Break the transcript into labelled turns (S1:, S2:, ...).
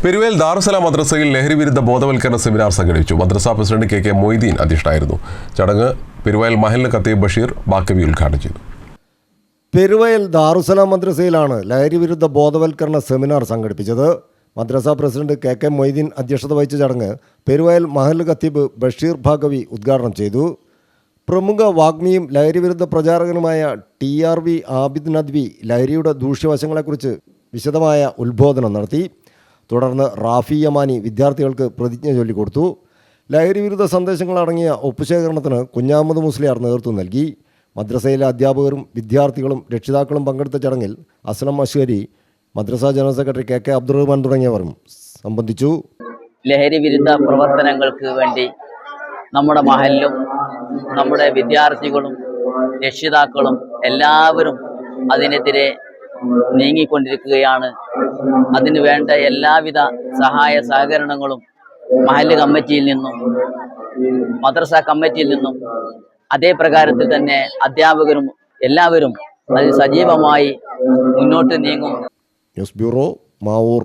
S1: പെരുവേൽ ദാറുസലാം മദ്രസയിൽ ലഹരിവിരുദ്ധ ബോധവൽക്കരണ സെമിനാർ സംഘടിപ്പിച്ചു. മദ്രസ പ്രസിഡന്റ് കെ മൊയ്തീൻ അധ്യക്ഷനായിരുന്നു. ചടങ്ങ് പെരുവേൽ മഹല്ല് ഖത്തീബ് ബഷീർ ബാക്കവി ഉദ്ഘാടനം ചെയ്തു.
S2: പെരുവയൽ ദാറുസലാം മദ്രസയിലാണ് ലഹരിവിരുദ്ധ ബോധവൽക്കരണ സെമിനാർ സംഘടിപ്പിച്ചത്. മദ്രസ പ്രസിഡന്റ് കെ മൊയ്തീൻ അധ്യക്ഷത വഹിച്ച ചടങ്ങ് പെരുവയൽ മഹല്ല് ഖത്തീബ് ബഷീർ ബാക്കവി ഉദ്ഘാടനം ചെയ്തു. പ്രമുഖ വാഗ്മിയും ലഹരിവിരുദ്ധ പ്രചാരകനുമായ TRV ആബിദ് നദ്വി ലഹരിയുടെ ദൂഷ്യവശങ്ങളെക്കുറിച്ച് വിശദമായ ഉത്ബോധനം നടത്തി. തുടർന്ന് റാഫി യമാനി വിദ്യാർത്ഥികൾക്ക് പ്രതിജ്ഞ ചൊല്ലിക്കൊടുത്തു. ലഹരിവിരുദ്ധ സന്ദേശങ്ങൾ അടങ്ങിയ ഒപ്പുശേഖരണത്തിന് കുഞ്ഞാമത് മുസ്ലിയാർ നേതൃത്വം നൽകി. മദ്രസയിലെ അധ്യാപകരും വിദ്യാർത്ഥികളും രക്ഷിതാക്കളും പങ്കെടുത്ത ചടങ്ങിൽ അസ്ലം അശ്വരി, മദ്രസ ജനറൽ സെക്രട്ടറി കെ അബ്ദുറഹ്മാൻ തുടങ്ങിയവരും സംബന്ധിച്ചു.
S3: ലഹരി വിരുദ്ധ പ്രവർത്തനങ്ങൾക്ക് വേണ്ടി നമ്മുടെ മഹല്ലും നമ്മുടെ വിദ്യാർത്ഥികളും രക്ഷിതാക്കളും എല്ലാവരും അതിനെതിരെ നീങ്ങിക്കൊണ്ടിരിക്കുകയാണ്. അതിനു വേണ്ട എല്ലാവിധ സഹായ സഹകരണങ്ങളും മഹല്ല് കമ്മിറ്റിയിൽ നിന്നും മദ്രസ കമ്മിറ്റിയിൽ നിന്നും അതേ പ്രകാരത്തിൽ തന്നെ അധ്യാപകരും എല്ലാവരും അതിൽ സജീവമായി മുന്നോട്ട് നീങ്ങും.
S2: News bureau, Mavoor.